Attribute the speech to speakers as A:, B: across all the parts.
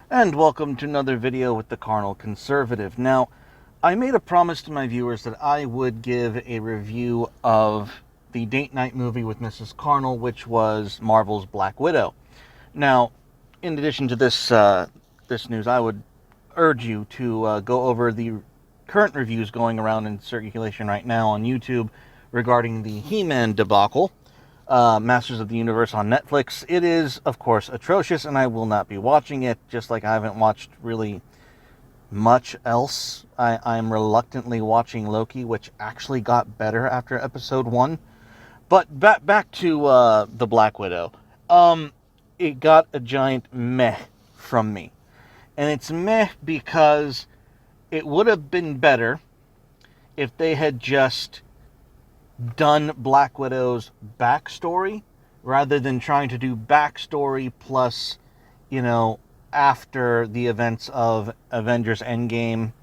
A: And welcome to another video with the Carnal Conservative. Now, I made a promise to my viewers that I would give a review of the date night movie with Mrs. Carnal, which was Marvel's Black Widow. Now, in addition to this news, I would urge you to go over the current reviews going around in circulation right now on YouTube regarding the He-Man debacle, Masters of the Universe on Netflix. It is, of course, atrocious, and I will not be watching it, just like I haven't watched really much else. I'm reluctantly watching Loki, which actually got better after episode 1. But back to the Black Widow. It got a giant meh from me. And it's meh because it would have been better if they had just done Black Widow's backstory rather than trying to do backstory plus, after the events of Avengers Endgame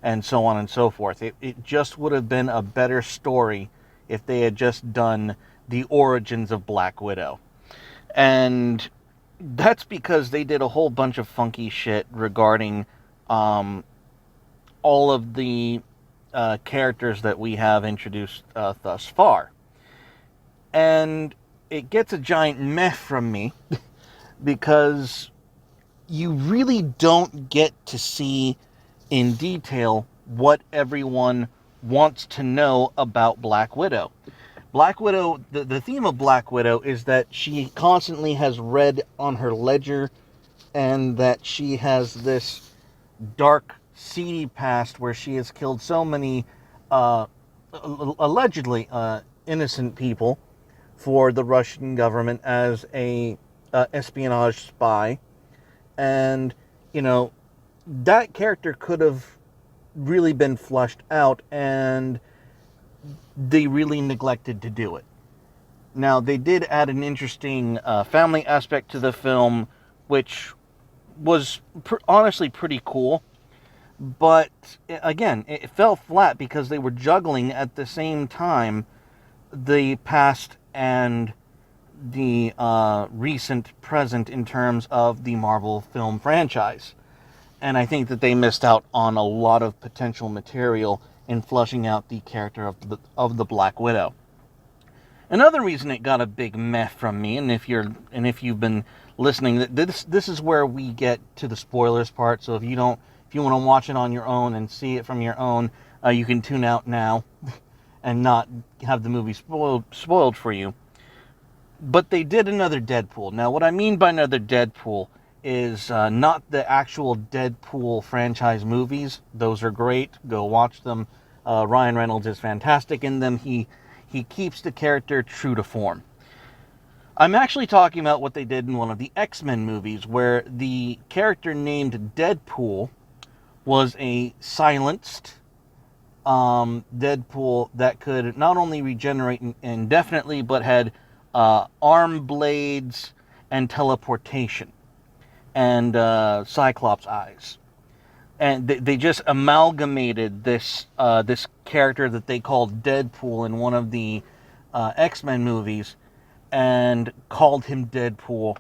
A: and so on and so forth. It just would have been a better story if they had just done the origins of Black Widow. And that's because they did a whole bunch of funky shit regarding all of the characters that we have introduced thus far. And it gets a giant meh from me because you really don't get to see in detail what everyone wants to know about Black Widow. Black Widow, the theme of Black Widow is that she constantly has red on her ledger and that she has this dark, seedy past where she has killed so many allegedly innocent people for the Russian government as a espionage spy. And, that character could have really been flushed out, and they really neglected to do it. Now, they did add an interesting family aspect to the film, which was honestly pretty cool. But, again, it fell flat because they were juggling at the same time the past and the recent present in terms of the Marvel film franchise. And I think that they missed out on a lot of potential material in flushing out the character of the Black Widow. Another reason it got a big meh from me, and if you've been listening, this is where we get to the spoilers part. So if you want to watch it on your own and see it from your own, you can tune out now and not have the movie spoiled for you. But they did another Deadpool. Now, what I mean by another Deadpool is not the actual Deadpool franchise movies. Those are great. Go watch them. Ryan Reynolds is fantastic in them. He keeps the character true to form. I'm actually talking about what they did in one of the X-Men movies, where the character named Deadpool was a silenced Deadpool that could not only regenerate indefinitely, but had arm blades and teleportation and Cyclops eyes. And they just amalgamated this character that they called Deadpool in one of the X-Men movies and called him Deadpool.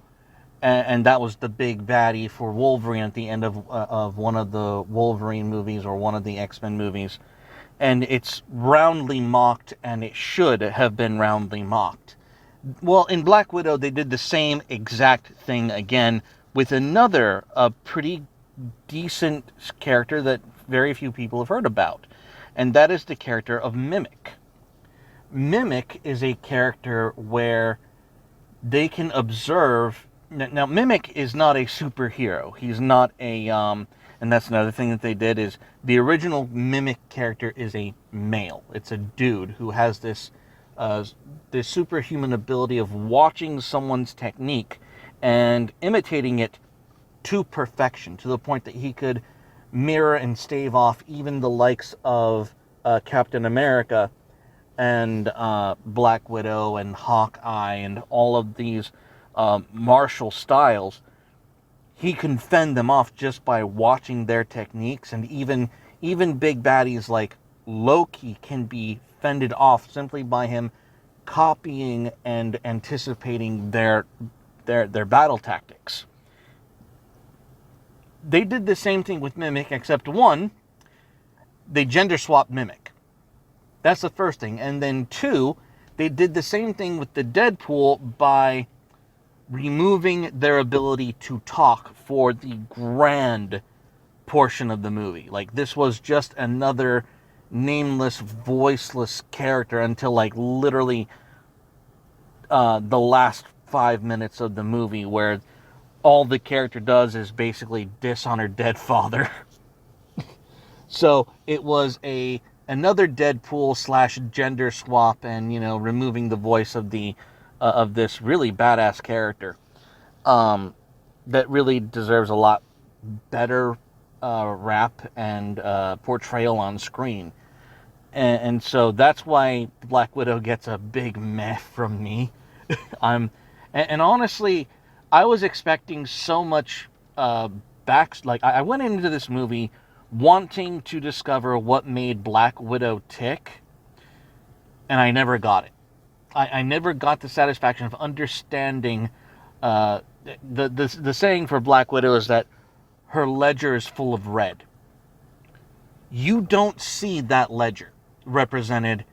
A: And that was the big baddie for Wolverine at the end of one of the Wolverine movies or one of the X-Men movies. And it's roundly mocked, and it should have been roundly mocked. Well, in Black Widow, they did the same exact thing again with another pretty decent character that very few people have heard about. And that is the character of Mimic. Mimic is a character where they can observe. Now, Mimic is not a superhero. He's not a... and that's another thing that they did is the original Mimic character is a male. It's a dude who has this superhuman ability of watching someone's technique and imitating it to perfection, to the point that he could mirror and stave off even the likes of Captain America and Black Widow and Hawkeye and all of these martial styles. He can fend them off just by watching their techniques, and even big baddies like Loki can be fended off simply by him copying and anticipating their battle tactics. They did the same thing with Mimic, except one, they gender swapped Mimic. That's the first thing. And then two, they did the same thing with the Deadpool by removing their ability to talk for the grand portion of the movie. Like, this was just another nameless, voiceless character until, like, literally the last 5 minutes of the movie, where all the character does is basically diss on her dead father. So it was another Deadpool slash gender swap, and, you know, removing the voice of the of this really badass character, that really deserves a lot better rap and portrayal on screen. And so that's why Black Widow gets a big meh from me. And honestly, I was expecting so much like, I went into this movie wanting to discover what made Black Widow tick, and I never got it. I never got the satisfaction of understanding. The saying for Black Widow is that her ledger is full of red. You don't see that ledger represented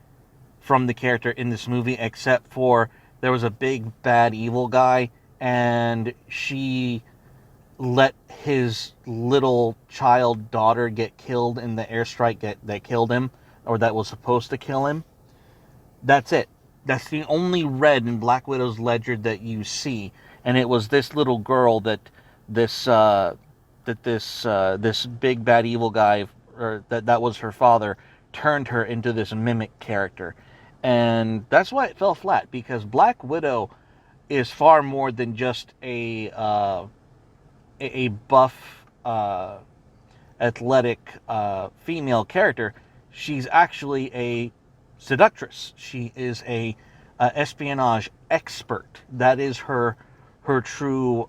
A: from the character in this movie, except for there was a big bad evil guy, and she let his little child daughter get killed in the airstrike that killed him, or that was supposed to kill him. That's it. That's the only red in Black Widow's ledger that you see, and it was this little girl that this big bad evil guy, or that was her father, turned her into this Mimic character. And that's why it fell flat, because Black Widow is far more than just a buff, athletic female character. She's actually a seductress. She is a espionage expert. That is her true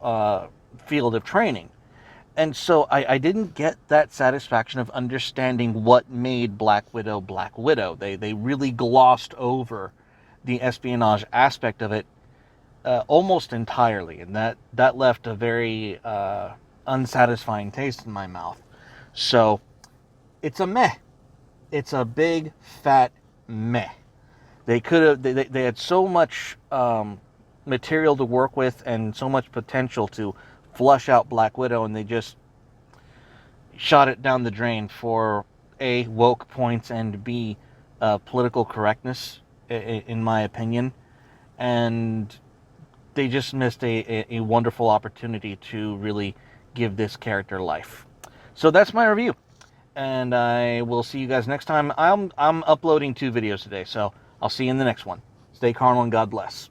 A: field of training. And so I didn't get that satisfaction of understanding what made Black Widow Black Widow. They really glossed over the espionage aspect of it almost entirely, and that left a very unsatisfying taste in my mouth. So it's a meh. It's a big fat meh. They could have. They had so much material to work with and so much potential to flush out Black Widow, and they just shot it down the drain for A, woke points, and B, political correctness, in my opinion. And they just missed a wonderful opportunity to really give this character life. So that's my review, and I will see you guys next time. I'm uploading 2 videos today, so I'll see you in the next one. Stay carnal and God bless.